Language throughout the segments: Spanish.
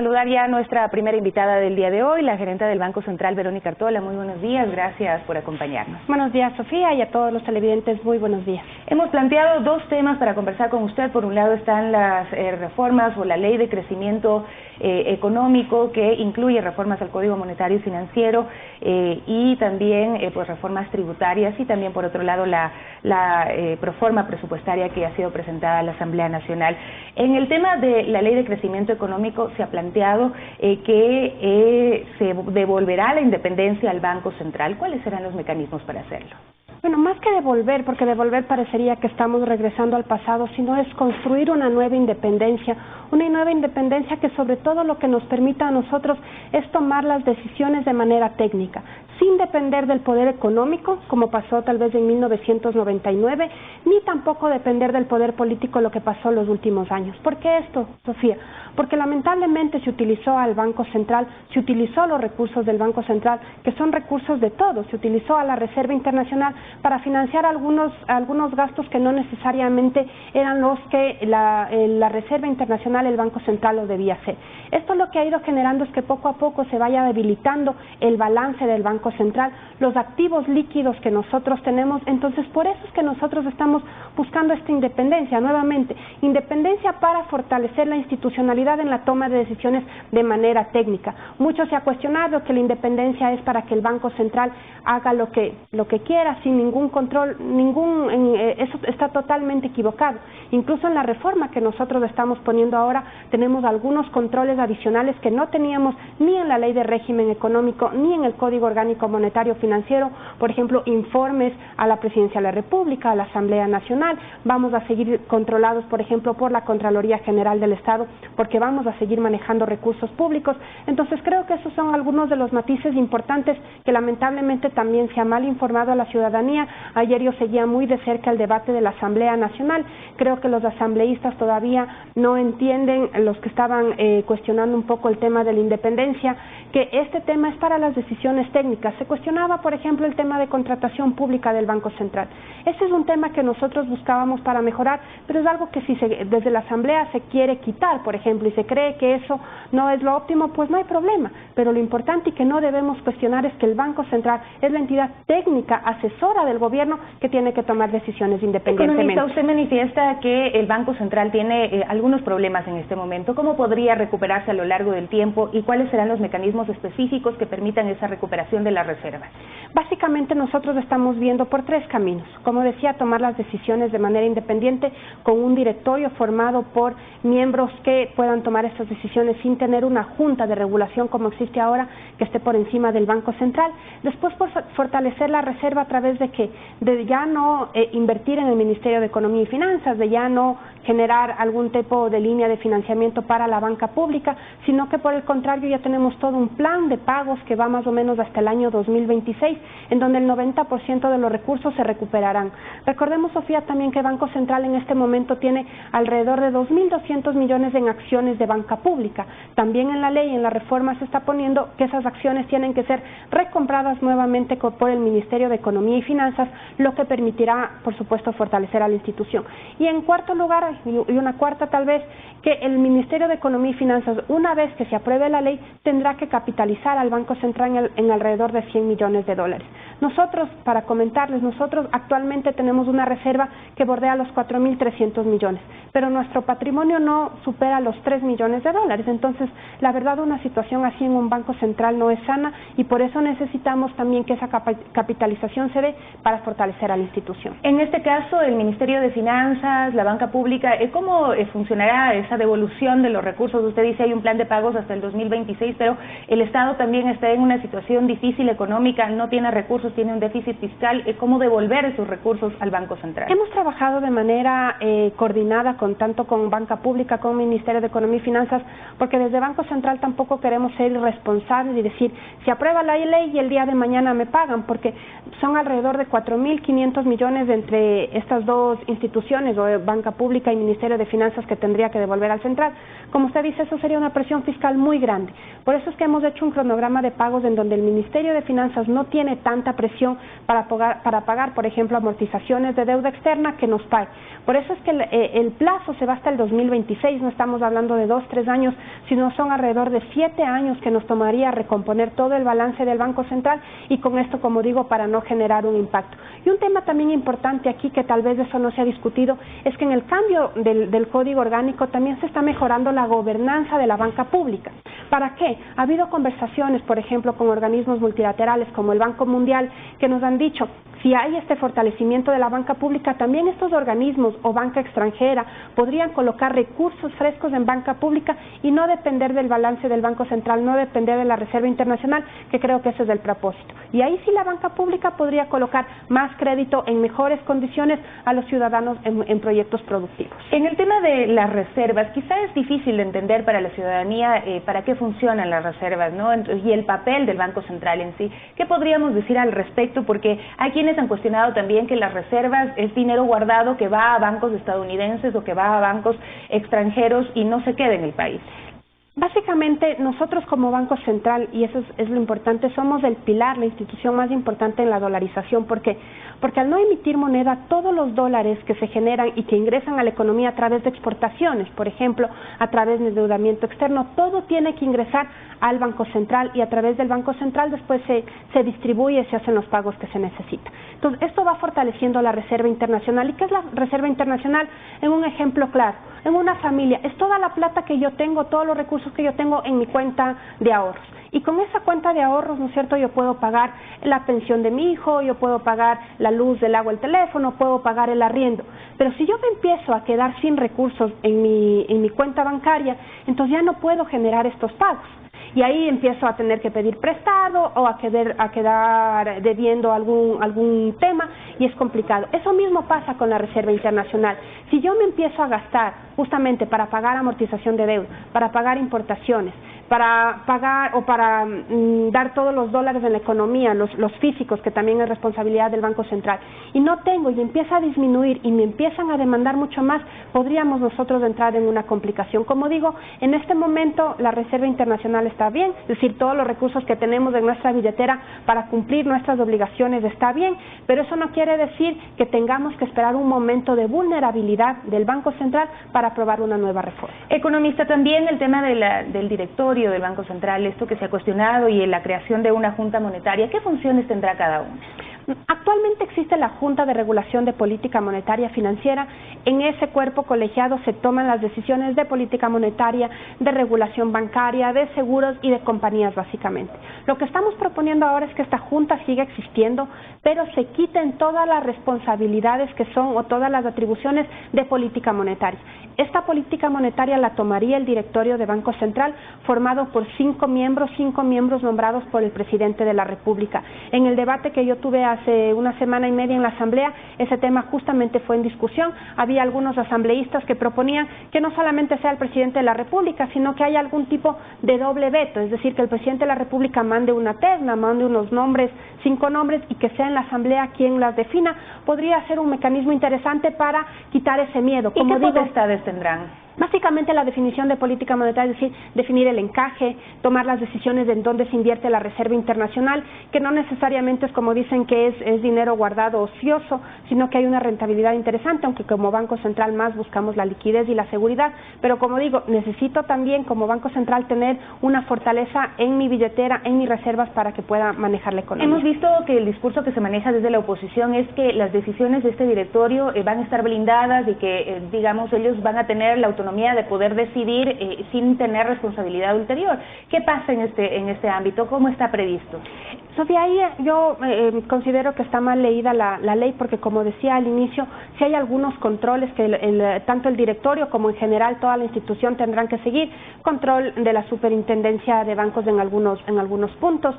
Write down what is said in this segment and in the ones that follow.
Saludar ya a nuestra primera invitada del día de hoy, la gerenta del Banco Central, Verónica Artola. Muy buenos días, gracias por acompañarnos. Buenos días, Sofía, y a todos los televidentes, muy buenos días. Hemos planteado dos temas para conversar con usted. Por un lado están las reformas o la ley de crecimiento económico, que incluye reformas al Código Monetario y Financiero y también pues reformas tributarias, y también por otro lado la proforma presupuestaria que ha sido presentada a la Asamblea Nacional. En el tema de la ley de crecimiento económico se ha planteado que se devolverá la independencia al Banco Central. ¿Cuáles serán los mecanismos para hacerlo? Bueno, más que devolver, porque devolver parecería que estamos regresando al pasado, sino es construir una nueva independencia que sobre todo lo que nos permita a nosotros es tomar las decisiones de manera técnica, sin depender del poder económico, como pasó tal vez en 1999, ni tampoco depender del poder político, lo que pasó en los últimos años. ¿Por qué esto, Sofía? Porque lamentablemente se utilizó al Banco Central, se utilizó los recursos del Banco Central, que son recursos de todos, se utilizó a la Reserva Internacional para financiar algunos gastos que no necesariamente eran los que la Reserva Internacional, el Banco Central, lo debía hacer. Esto lo que ha ido generando es que poco a poco se vaya debilitando el balance del Banco Central, los activos líquidos que nosotros tenemos. Entonces, por eso es que nosotros estamos buscando esta independencia, nuevamente, independencia para fortalecer la institucionalidad en la toma de decisiones de manera técnica. Mucho se ha cuestionado que la independencia es para que el Banco Central haga lo que quiera, sin ningún control, eso está totalmente equivocado. Incluso en la reforma que nosotros estamos poniendo ahora, tenemos algunos controles adicionales que no teníamos ni en la Ley de Régimen Económico, ni en el Código Orgánico Monetario Financiero. Por ejemplo, informes a la Presidencia de la República, a la Asamblea Nacional. Vamos a seguir controlados, por ejemplo, por la Contraloría General del Estado, porque vamos a seguir manejando recursos públicos. Entonces, creo que esos son algunos de los matices importantes que lamentablemente también se ha mal informado a la ciudadanía. Ayer yo seguía muy de cerca el debate de la Asamblea Nacional. Creo que los asambleístas todavía no entienden, los que estaban cuestionando un poco el tema de la independencia, que este tema es para las decisiones técnicas. Se cuestionaba, por ejemplo, el tema de contratación pública del Banco Central. Ese es un tema que nosotros buscábamos para mejorar, pero es algo que si desde la Asamblea se quiere quitar, por ejemplo, y se cree que eso no es lo óptimo, pues no hay problema. Pero lo importante y que no debemos cuestionar es que el Banco Central es la entidad técnica, asesora del gobierno, que tiene que tomar decisiones independientemente. Economista, usted manifiesta que el Banco Central tiene algunos problemas en este momento. ¿Cómo podría recuperarse a lo largo del tiempo y cuáles serán los mecanismos específicos que permitan esa recuperación de la reserva? Básicamente nosotros estamos viendo por tres caminos. Como decía, tomar las decisiones de manera independiente con un directorio formado por miembros que puedan tomar estas decisiones sin tener una junta de regulación como existe ahora, que esté por encima del Banco Central. Después, por fortalecer la reserva a través de ya no invertir en el Ministerio de Economía y Finanzas, de ya no generar algún tipo de línea de financiamiento para la banca pública, sino que por el contrario ya tenemos todo un plan de pagos que va más o menos hasta el año 2026, en donde el 90% de los recursos se recuperarán. Recordemos, Sofía, también que el Banco Central en este momento tiene alrededor de 2.200 millones en acciones de banca pública. También en la ley, en la reforma, se está poniendo que esas acciones tienen que ser recompradas nuevamente por el Ministerio de Economía y Finanzas, lo que permitirá, por supuesto, fortalecer a la institución. Y en cuarto lugar, y una cuarta tal vez, que el Ministerio de Economía y Finanzas, una vez que se apruebe la ley, tendrá que capitalizar al Banco Central en alrededor de 100 millones de dólares. Nosotros, para comentarles, nosotros actualmente tenemos una reserva que bordea los 4.300 millones, pero nuestro patrimonio no supera los 3 millones de dólares. Entonces, la verdad, una situación así en un Banco Central no es sana, y por eso necesitamos también que esa capitalización se dé para fortalecer a la institución. En este caso, el Ministerio de Finanzas, la banca pública, ¿cómo funcionará esa devolución de los recursos? Usted dice hay un plan de pagos hasta el 2026, pero el Estado también está en una situación difícil económica, no tiene recursos, tiene un déficit fiscal. ¿Cómo devolver esos recursos al Banco Central? Hemos trabajado de manera coordinada tanto con banca pública como Ministerio de Economía y Finanzas, porque desde Banco Central tampoco queremos ser irresponsables y decir, si aprueba la ley y el día de mañana me pagan, porque son alrededor de 4.500 millones entre estas dos instituciones, o banca pública y Ministerio de Finanzas, que tendría que devolver al Central. Como usted dice, eso sería una presión fiscal muy grande. Por eso es que hemos hecho un cronograma de pagos en donde el Ministerio de Finanzas no tiene tanta presión para pagar, por ejemplo, amortizaciones de deuda externa, que nos pague. Por eso es que el plazo se va hasta el 2026, no estamos hablando de 2, 3 años, sino sino son alrededor de 7 años que nos tomaría recomponer todo el balance del Banco Central, y con esto, como digo, para no generar un impacto. Y un tema también importante aquí, que tal vez eso no se ha discutido, es que en el cambio del Código Orgánico también se está mejorando la gobernanza de la banca pública. ¿Para qué? Ha habido conversaciones, por ejemplo, con organismos multilaterales como el Banco Mundial, que nos han dicho, si hay este fortalecimiento de la banca pública, también estos organismos o banca extranjera podrían colocar recursos frescos en banca pública y no depender del balance del Banco Central, no depender de la Reserva Internacional, que creo que ese es el propósito. Y ahí sí la banca pública podría colocar más crédito en mejores condiciones a los ciudadanos en proyectos productivos. En el tema de las reservas, quizá es difícil de entender para la ciudadanía para qué funcionan las reservas, ¿no? Y el papel del Banco Central en sí. ¿Qué podríamos decir al respecto? Porque hay quienes han cuestionado también que las reservas es dinero guardado que va a bancos estadounidenses o que va a bancos extranjeros y no se queda en el país. Básicamente, nosotros como Banco Central, y eso es lo importante, somos el pilar, la institución más importante en la dolarización. ¿Por qué? Porque al no emitir moneda, todos los dólares que se generan y que ingresan a la economía a través de exportaciones, por ejemplo, a través de endeudamiento externo, todo tiene que ingresar al Banco Central, y a través del Banco Central después se distribuye y se hacen los pagos que se necesitan. Entonces, esto va fortaleciendo la Reserva Internacional. ¿Y qué es la Reserva Internacional? En un ejemplo claro, en una familia, es toda la plata que yo tengo, todos los recursos que yo tengo en mi cuenta de ahorros. Y con esa cuenta de ahorros, ¿no es cierto?, yo puedo pagar la pensión de mi hijo, yo puedo pagar la luz, el agua, el teléfono, puedo pagar el arriendo. Pero si yo me empiezo a quedar sin recursos en mi cuenta bancaria, entonces ya no puedo generar estos pagos. Y ahí empiezo a tener que pedir prestado o a quedar debiendo algún tema, y es complicado. Eso mismo pasa con la Reserva Internacional. Si yo me empiezo a gastar justamente para pagar amortización de deuda, para pagar importaciones, para pagar o para dar todos los dólares en la economía, los físicos, que también es responsabilidad del Banco Central, y no tengo, y empieza a disminuir y me empiezan a demandar mucho más, podríamos nosotros entrar en una complicación. Como digo, en este momento la Reserva Internacional está bien, es decir, todos los recursos que tenemos en nuestra billetera para cumplir nuestras obligaciones está bien, pero eso no quiere decir que tengamos que esperar un momento de vulnerabilidad del Banco Central para aprobar una nueva reforma. Economista, también el tema del directorio del Banco Central, esto que se ha cuestionado, y la creación de una junta monetaria, ¿qué funciones tendrá cada una? Actualmente existe la Junta de Regulación de Política Monetaria Financiera. En ese cuerpo colegiado se toman las decisiones de política monetaria, de regulación bancaria, de seguros y de compañías, básicamente. Lo que estamos proponiendo ahora es que esta junta siga existiendo, pero se quiten todas las responsabilidades que son, o todas las atribuciones de política monetaria. Esta política monetaria la tomaría el directorio de Banco Central, formado por 5 miembros nombrados por el presidente de la República. En el debate que yo tuve hace una semana y media en la Asamblea, ese tema justamente fue en discusión. Había algunos asambleístas que proponían que no solamente sea el presidente de la República, sino que haya algún tipo de doble veto, es decir, que el presidente de la República mande una terna, mande unos nombres, 5 nombres, y que sea en la Asamblea quien las defina. Podría ser un mecanismo interesante para quitar ese miedo. ¿Y qué potestades tendrán? Básicamente la definición de política monetaria, es decir, definir el encaje, tomar las decisiones de en dónde se invierte la Reserva Internacional, que no necesariamente es como dicen que es dinero guardado ocioso, sino que hay una rentabilidad interesante, aunque como Banco Central más buscamos la liquidez y la seguridad. Pero como digo, necesito también como Banco Central tener una fortaleza en mi billetera, en mis reservas, para que pueda manejar la economía. Hemos visto que el discurso que se maneja desde la oposición es que las decisiones de este directorio van a estar blindadas y que, digamos, ellos van a tener la autonomía de poder decidir sin tener responsabilidad ulterior. ¿Qué pasa en este ámbito? ¿Cómo está previsto? Sofía, ahí yo considero que está mal leída la ley, porque como decía al inicio, si hay algunos controles que tanto el directorio como en general toda la institución tendrán que seguir, control de la superintendencia de bancos en algunos puntos,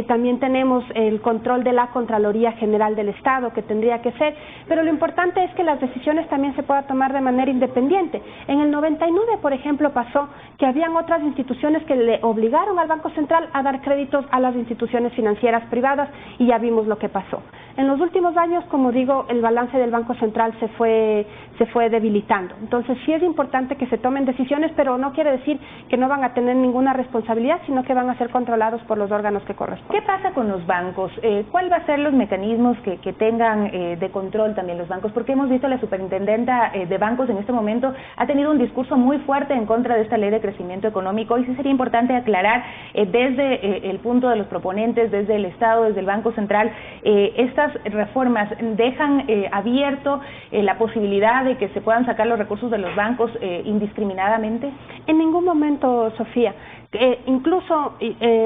también tenemos el control de la Contraloría General del Estado, que tendría que ser, pero lo importante es que las decisiones también se puedan tomar de manera independiente. En el 99, por ejemplo, pasó que habían otras instituciones que le obligaron al Banco Central a dar créditos a las instituciones financieras privadas, y ya vimos lo que pasó. En los últimos años, como digo, el balance del Banco Central se fue debilitando. Entonces sí es importante que se tomen decisiones, pero no quiere decir que no van a tener ninguna responsabilidad, sino que van a ser controlados por los órganos que corresponden. ¿Qué pasa con los bancos? ¿Cuál va a ser los mecanismos que tengan de control también los bancos? Porque hemos visto a la superintendenta de bancos en este momento ha tenido un discurso muy fuerte en contra de esta ley de crecimiento económico, y sí sería importante aclarar desde el punto de los proponentes, desde el Estado, desde el Banco Central, estas reformas dejan abierto la posibilidad de que se puedan sacar los recursos de los bancos indiscriminadamente. En ningún momento, Sofía. Incluso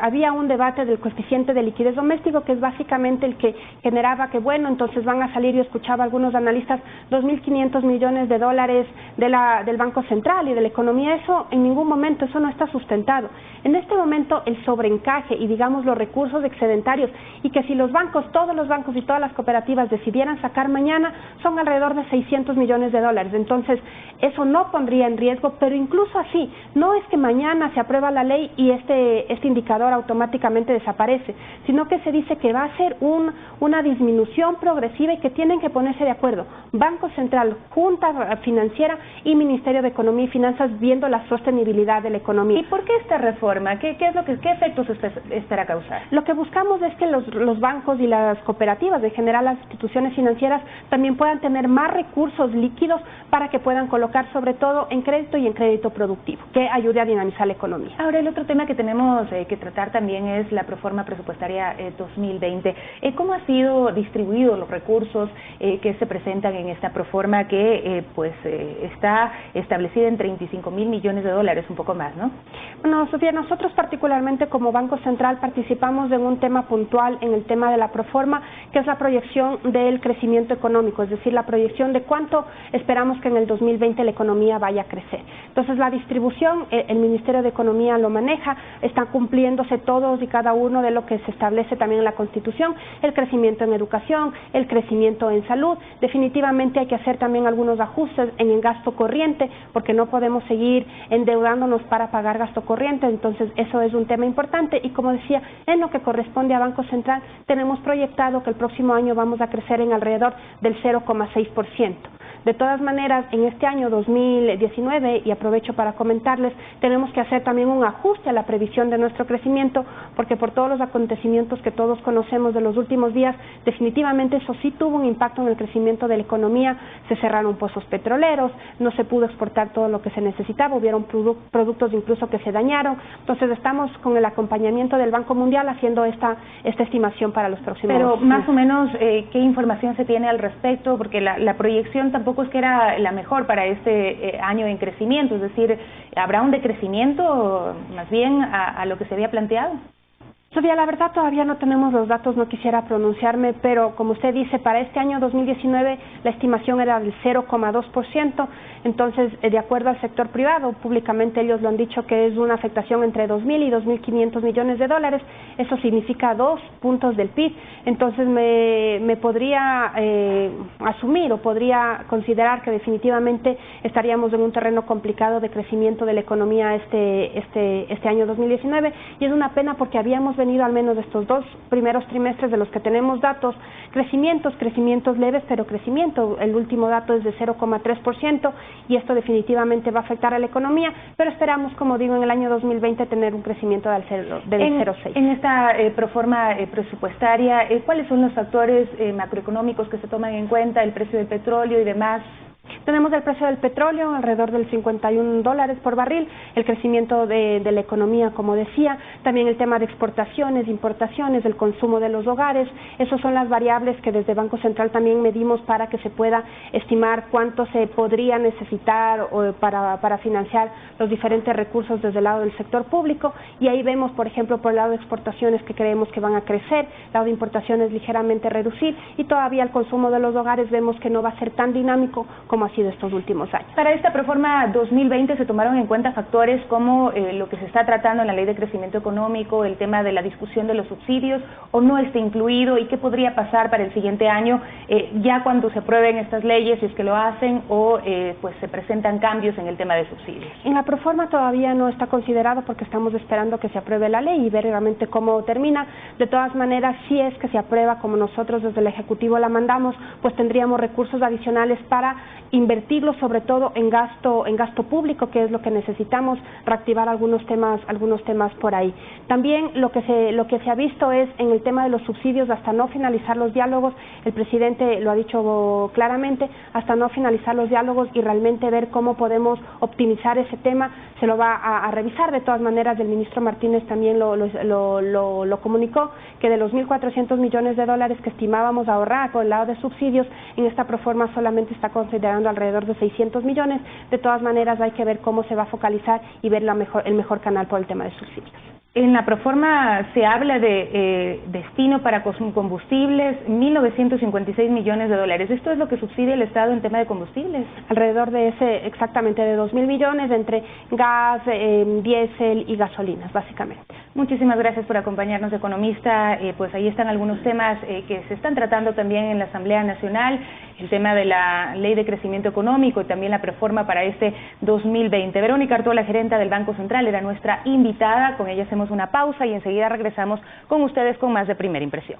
había un debate del coeficiente de liquidez doméstico, que es básicamente el que generaba que, bueno, entonces van a salir, yo escuchaba a algunos analistas, 2.500 millones de dólares del Banco Central y de la economía. Eso en ningún momento, eso no está sustentado. En este momento el sobreencaje y digamos los recursos excedentarios, y que si los bancos, todos los bancos y todas las cooperativas decidieran sacar mañana, son alrededor de 600 millones de dólares. Entonces eso no pondría en riesgo, pero incluso así, no es que mañana se aprueba la ley y este indicador automáticamente desaparece, sino que se dice que va a ser una disminución progresiva y que tienen que ponerse de acuerdo Banco Central, Junta Financiera y Ministerio de Economía y Finanzas, viendo la sostenibilidad de la economía. ¿Y por qué esta reforma? ¿Qué efectos espera causar? Lo que buscamos es que los bancos y las cooperativas, en general las instituciones financieras, también puedan tener más recursos líquidos para que puedan colocar sobre todo en crédito y en crédito productivo, que ayude a dinamizar la economía. Ahora, el otro tema que tenemos que tratar también es la proforma presupuestaria 2020. ¿Cómo han sido distribuidos los recursos que se presentan en esta proforma que está establecida en 35.000 millones de dólares, un poco más, ¿no? Bueno, Sofía, nosotros particularmente como Banco Central participamos en un tema puntual en el tema de la proforma, que es la proyección del crecimiento económico, es decir, la proyección de cuánto esperamos que en el 2020 la economía vaya a crecer. Entonces, la distribución, el Ministerio de Economía lo maneja, están cumpliéndose todos y cada uno de lo que se establece también en la Constitución, el crecimiento en educación, el crecimiento en salud. Definitivamente hay que hacer también algunos ajustes en el gasto corriente, porque no podemos seguir endeudándonos para pagar gasto corriente. Entonces eso es un tema importante, y como decía, en lo que corresponde a Banco Central, tenemos proyectado que el próximo año vamos a crecer en alrededor del 0,6%. De todas maneras, en este año 2019, y aprovecho para comentarles, tenemos que hacer también un ajuste a la previsión de nuestro crecimiento, porque por todos los acontecimientos que todos conocemos de los últimos días, definitivamente eso sí tuvo un impacto en el crecimiento de la economía. Se cerraron pozos petroleros, no se pudo exportar todo lo que se necesitaba, hubieron productos incluso que se dañaron. Entonces estamos con el acompañamiento del Banco Mundial haciendo esta estimación para los próximos años. Pero más o menos, ¿qué información se tiene al respecto? Porque la proyección tampoco es que era la mejor para este año en crecimiento, es decir, ¿habrá un decrecimiento más bien a lo que se había planteado? Sofía, la verdad todavía no tenemos los datos, no quisiera pronunciarme, pero como usted dice, para este año 2019 la estimación era del 0,2%, entonces de acuerdo al sector privado, públicamente ellos lo han dicho que es una afectación entre 2.000 y 2.500 millones de dólares, eso significa 2 puntos del PIB, entonces me podría asumir o podría considerar que definitivamente estaríamos en un terreno complicado de crecimiento de la economía este año 2019, y es una pena porque habíamos venido al menos de estos 2 primeros trimestres de los que tenemos datos, crecimientos leves, pero crecimiento. El último dato es de 0,3%, y esto definitivamente va a afectar a la economía, pero esperamos, como digo, en el año 2020 tener un crecimiento del 0,6. En esta proforma presupuestaria, ¿cuáles son los factores macroeconómicos que se toman en cuenta? ¿El precio del petróleo y demás? Tenemos el precio del petróleo alrededor del $51 por barril, el crecimiento de la economía, como decía, también el tema de exportaciones, importaciones, el consumo de los hogares. Esas son las variables que desde Banco Central también medimos para que se pueda estimar cuánto se podría necesitar para financiar los diferentes recursos desde el lado del sector público, y ahí vemos, por ejemplo, por el lado de exportaciones que creemos que van a crecer, el lado de importaciones ligeramente reducir, y todavía el consumo de los hogares vemos que no va a ser tan dinámico como ha sido estos últimos años. Para esta Proforma 2020 se tomaron en cuenta factores como lo que se está tratando en la Ley de Crecimiento Económico, el tema de la discusión de los subsidios, o no está incluido, y qué podría pasar para el siguiente año ya cuando se aprueben estas leyes, si es que lo hacen, o pues se presentan cambios en el tema de subsidios. En la Proforma todavía no está considerado porque estamos esperando que se apruebe la ley y ver realmente cómo termina. De todas maneras, si es que se aprueba como nosotros desde el Ejecutivo la mandamos, pues tendríamos recursos adicionales para invertirlos sobre todo en gasto público, que es lo que necesitamos, reactivar algunos temas por ahí. También lo que se ha visto es en el tema de los subsidios, hasta no finalizar los diálogos, el presidente lo ha dicho claramente, hasta no finalizar los diálogos y realmente ver cómo podemos optimizar ese tema, se lo va a revisar. De todas maneras, el ministro Martínez también lo comunicó, que de los 1.400 millones de dólares que estimábamos ahorrar por el lado de subsidios, en esta Proforma solamente está considerando alrededor de 600 millones. De todas maneras, hay que ver cómo se va a focalizar y ver el mejor canal por el tema de subsidios. En la Proforma se habla de destino para combustibles, 1.956 millones de dólares. ¿Esto es lo que subsidia el Estado en tema de combustibles? Alrededor de exactamente de 2.000 millones entre gas, diésel y gasolinas, básicamente. Muchísimas gracias por acompañarnos, economista. Pues ahí están algunos temas que se están tratando también en la Asamblea Nacional, el tema de la Ley de Crecimiento Económico y también la Proforma para este 2020. Verónica Artola, gerenta del Banco Central, era nuestra invitada. Con ella hacemos una pausa y enseguida regresamos con ustedes con más de Primera Impresión.